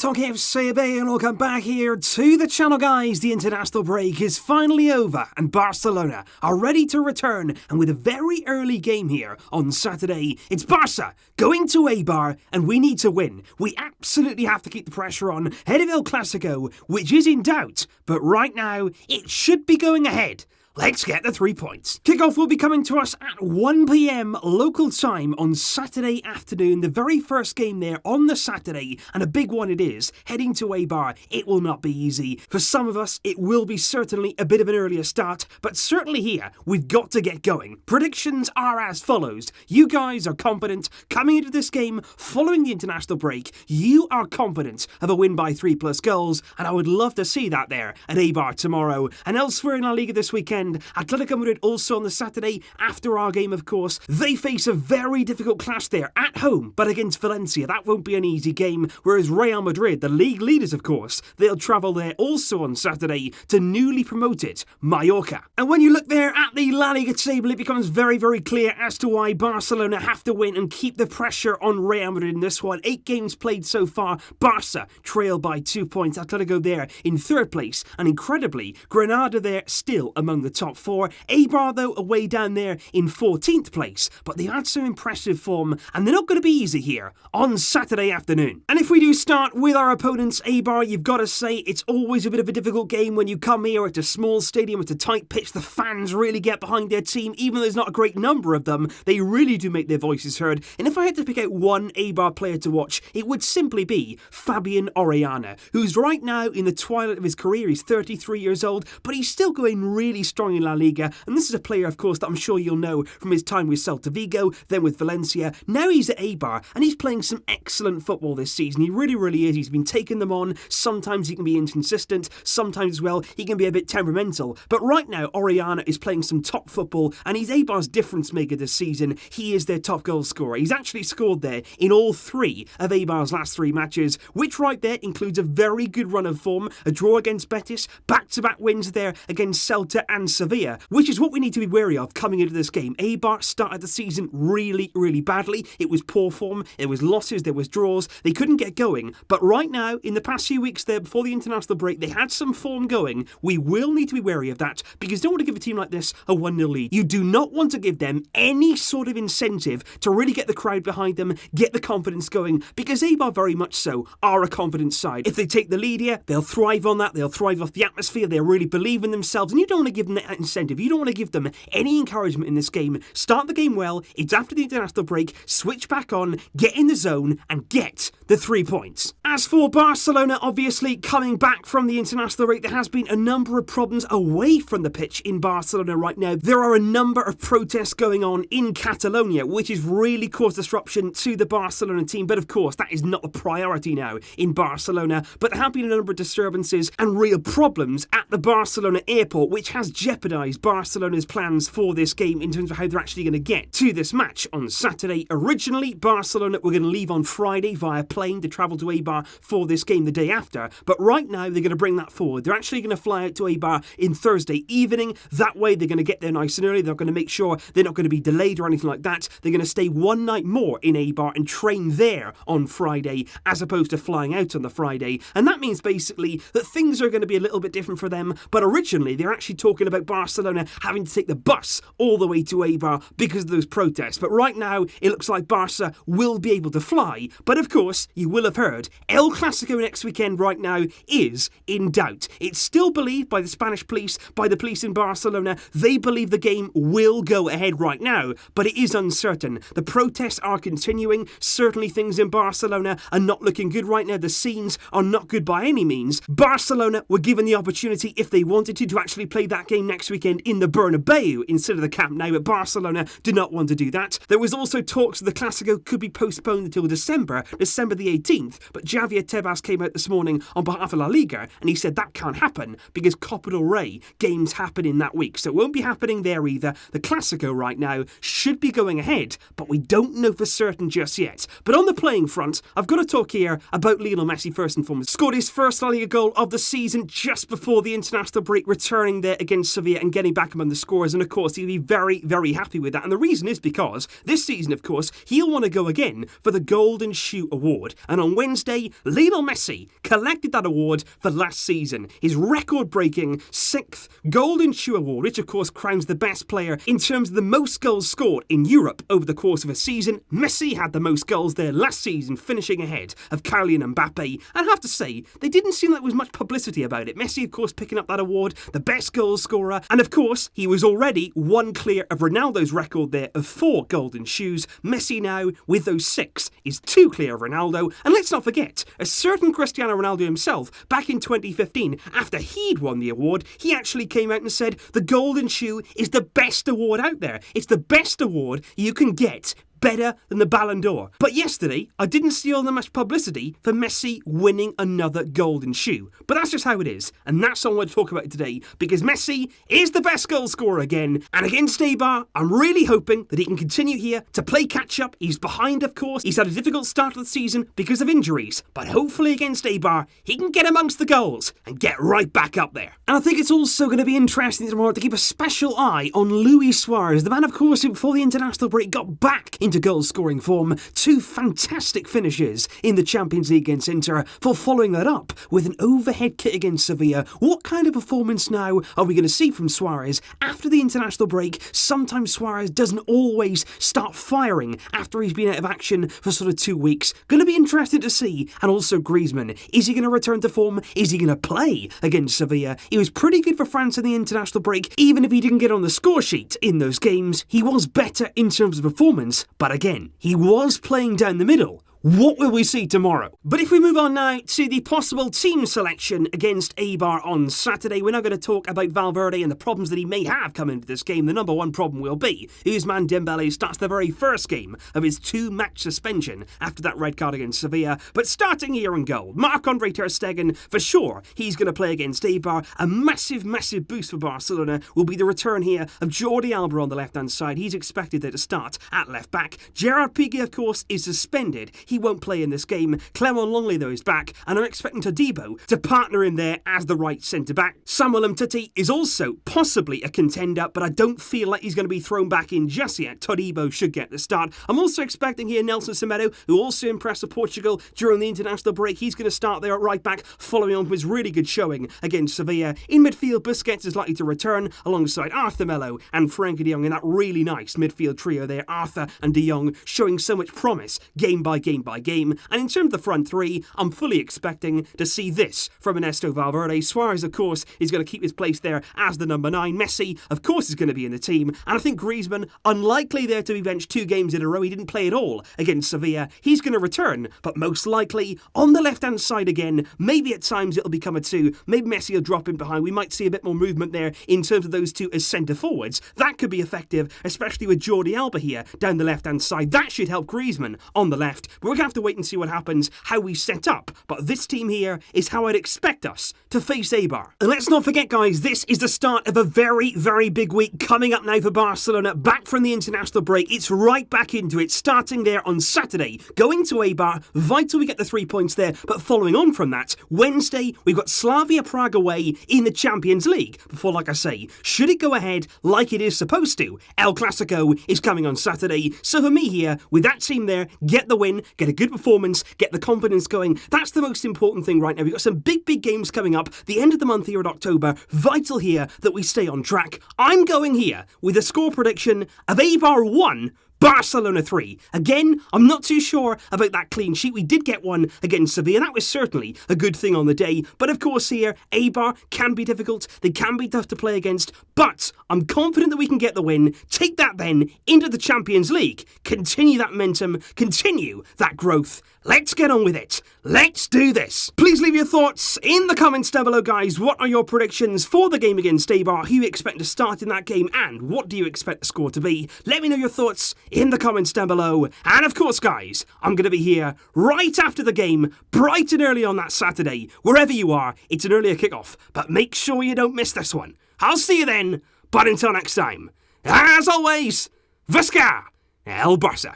TalkFCB and welcome back here to the channel, guys. The international break is finally over and Barcelona are ready to return, and with a very early game here on Saturday, it's Barça going to Eibar and we need to win. We absolutely have to keep the pressure on ahead of El Clásico, which is in doubt, but right now it should be going ahead. Let's get the 3 points. Kickoff will be coming to us at 1 PM local time on Saturday afternoon. The very first game there on the Saturday, and a big one it is. Heading to Eibar, it will not be easy. For some of us, it will be certainly a bit of an earlier start, but certainly here, we've got to get going. Predictions are as follows. You guys are confident coming into this game following the international break. You are confident of a win by 3+ goals, and I would love to see that there at Eibar tomorrow. And elsewhere in La Liga this weekend, Atletico Madrid also on the Saturday after our game, of course. They face a very difficult clash there at home, but against Valencia. That won't be an easy game, whereas Real Madrid, the league leaders, of course, they'll travel there also on Saturday to newly promoted Mallorca. And when you look there at the La Liga table, it becomes very, very clear as to why Barcelona have to win and keep the pressure on Real Madrid in this one. 8 games played so far. Barça trail by 2 points. Atletico there in 3rd place, and incredibly, Granada there still among the top 4. Eibar, though, away down there in 14th place, but they had some impressive form, and they're not going to be easy here on Saturday afternoon. And if we do start with our opponents, Eibar, you've got to say it's always a bit of a difficult game when you come here. It's a small stadium, it's a tight pitch. The fans really get behind their team, even though there's not a great number of them. They really do make their voices heard. And if I had to pick out one Eibar player to watch, it would simply be Fabian Orellana, who's right now in the twilight of his career. He's 33 years old, but he's still going really strong in La Liga, and this is a player, of course, that I'm sure you'll know from his time with Celta Vigo, then with Valencia. Now he's at Eibar, and he's playing some excellent football this season. He really, really is. He's been taking them on. Sometimes he can be inconsistent, sometimes as well he can be a bit temperamental, but right now Orellana is playing some top football, and he's Eibar's difference maker this season. He is their top goal scorer. He's actually scored there in all 3 of Eibar's last 3 matches, which right there includes a very good run of form, a draw against Betis, back-to-back wins there against Celta and Sevilla, which is what we need to be wary of coming into this game. Eibar started the season really, really badly. It was poor form, there was losses, there was draws, they couldn't get going, but right now, in the past few weeks there, before the international break, they had some form going. We will need to be wary of that, because you don't want to give a team like this a 1-0 lead. You do not want to give them any sort of incentive to really get the crowd behind them, get the confidence going, because Eibar very much so are a confident side. If they take the lead here, they'll thrive on that, they'll thrive off the atmosphere, they'll really believe in themselves, and you don't want to give them that incentive. You don't want to give them any encouragement in this game. Start the game well. It's after the international break. Switch back on, get in the zone, and get the 3 points. As for Barcelona, obviously coming back from the international break, there has been a number of problems away from the pitch in Barcelona right now. There are a number of protests going on in Catalonia, which has really caused disruption to the Barcelona team. But of course, that is not a priority now in Barcelona. But there have been a number of disturbances and real problems at the Barcelona airport, which has jeopardised Barcelona's plans for this game in terms of how they're actually going to get to this match on Saturday. Originally, Barcelona were going to leave on Friday via plane to travel to Eibar for this game the day after, but right now they're going to bring that forward. They're actually going to fly out to Eibar in Thursday evening. That way they're going to get there nice and early. They're going to make sure they're not going to be delayed or anything like that. They're going to stay one night more in Eibar and train there on Friday as opposed to flying out on the Friday, and that means basically that things are going to be a little bit different for them. But originally they're actually talking about Barcelona having to take the bus all the way to Eibar because of those protests. But right now, it looks like Barca will be able to fly. But of course, you will have heard, El Clásico next weekend right now is in doubt. It's still believed by the Spanish police, by the police in Barcelona. They believe the game will go ahead right now, but it is uncertain. The protests are continuing. Certainly things in Barcelona are not looking good right now. The scenes are not good by any means. Barcelona were given the opportunity, if they wanted to actually play that game next weekend in the Bernabeu instead of the Camp Nou, but Barcelona did not want to do that. There was also talks that the Clásico could be postponed until December the 18th, but Javier Tebas came out this morning on behalf of La Liga and he said that can't happen because Copa del Rey games happen in that week, so it won't be happening there either. The Clásico right now should be going ahead, but we don't know for certain just yet. But on the playing front, I've got to talk here about Lionel Messi first and foremost. Scored his first La Liga goal of the season just before the international break, returning there against Sevilla and getting back among the scorers, and of course he'll be very, very happy with that. And the reason is because this season, of course, he'll want to go again for the Golden Shoe Award. And on Wednesday, Lionel Messi collected that award for last season. His record-breaking 6th Golden Shoe Award, which of course crowns the best player in terms of the most goals scored in Europe over the course of a season. Messi had the most goals there last season, finishing ahead of Kylian Mbappe. And I have to say, they didn't seem like there was much publicity about it. Messi, of course, picking up that award, the best goal scorer. And of course, he was already one clear of Ronaldo's record there of 4 golden shoes. Messi now, with those 6, is 2 clear of Ronaldo. And let's not forget, a certain Cristiano Ronaldo himself, back in 2015, after he'd won the award, he actually came out and said the Golden Shoe is the best award out there. It's the best award you can get, better than the Ballon d'Or. But yesterday, I didn't see all that much publicity for Messi winning another golden shoe. But that's just how it is, and that's all I want to talk about today, because Messi is the best goal scorer again, and against Eibar, I'm really hoping that he can continue here to play catch-up. He's behind, of course. He's had a difficult start to the season because of injuries, but hopefully against Eibar, he can get amongst the goals and get right back up there. And I think it's also going to be interesting tomorrow to keep a special eye on Luis Suárez, the man, of course, who before the international break got back into goal-scoring form. 2 fantastic finishes in the Champions League against Inter, for following that up with an overhead kick against Sevilla. What kind of performance now are we going to see from Suárez after the international break? Sometimes Suárez doesn't always start firing after he's been out of action for sort of 2 weeks. Going to be interesting to see. And also Griezmann, is he going to return to form? Is he going to play against Sevilla? He was pretty good for France in the international break, even if he didn't get on the score sheet in those games. He was better in terms of performance, but again, he was playing down the middle. What will we see tomorrow? But if we move on now to the possible team selection against Eibar on Saturday, we're now going to talk about Valverde and the problems that he may have coming into this game. The number one problem will be Ousmane Dembele starts the very first game of his 2-match suspension after that red card against Sevilla. But starting here in goal, Marc-Andre ter Stegen, for sure, he's going to play against Eibar. A massive, massive boost for Barcelona will be the return here of Jordi Alba on the left-hand side. He's expected there to start at left-back. Gerard Piqué, of course, is suspended. He won't play in this game. Clement Longley, though, is back, and I'm expecting Todibo to partner him there as the right centre-back. Samuel Umtiti is also possibly a contender, but I don't feel like he's going to be thrown back in just yet. Todibo should get the start. I'm also expecting here Nelson Semedo, who also impressed with Portugal during the international break. He's going to start there at right back, following on from his really good showing against Sevilla. In midfield, Busquets is likely to return alongside Arthur Melo and Frenkie de Jong in that really nice midfield trio there. Arthur and de Jong showing so much promise game by game by game. And in terms of the front 3, I'm fully expecting to see this from Ernesto Valverde. Suárez, of course, is going to keep his place there as the number 9. Messi, of course, is going to be in the team. And I think Griezmann, unlikely there to be benched 2 games in a row. He didn't play at all against Sevilla. He's going to return, but most likely on the left-hand side again. Maybe at times it'll become a 2. Maybe Messi will drop in behind. We might see a bit more movement there in terms of those 2 as centre-forwards. That could be effective, especially with Jordi Alba here down the left-hand side. That should help Griezmann on the left. But we're going to have to wait and see what happens, how we set up. But this team here is how I'd expect us to face Eibar. And let's not forget, guys, this is the start of a very, very big week coming up now for Barcelona. Back from the international break, it's right back into it, starting there on Saturday, going to Eibar. Vital we get the 3 points there, but following on from that, Wednesday, we've got Slavia Prague away in the Champions League. Before, like I say, should it go ahead like it is supposed to, El Clásico is coming on Saturday. So for me here, with that team there, get the win, get a good performance, get the confidence going. That's the most important thing right now. We've got some big games coming up. The end of the month here in October. Vital here that we stay on track. I'm going here with a score prediction of Eibar 1, Barcelona 3. Again, I'm not too sure about that clean sheet. We did get one against Sevilla. That was certainly a good thing on the day. But of course here, Eibar can be difficult. They can be tough to play against. But I'm confident that we can get the win. Take that then into the Champions League. Continue that momentum. Continue that growth. Let's get on with it. Let's do this. Please leave your thoughts in the comments down below, guys. What are your predictions for the game against Eibar? Who you expect to start in that game? And what do you expect the score to be? Let me know your thoughts in the comments down below. And of course, guys, I'm going to be here right after the game, bright and early on that Saturday. Wherever you are, it's an earlier kickoff. But make sure you don't miss this one. I'll see you then. But until next time, as always, Visca El Barça.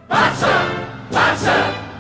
Barça! Barça!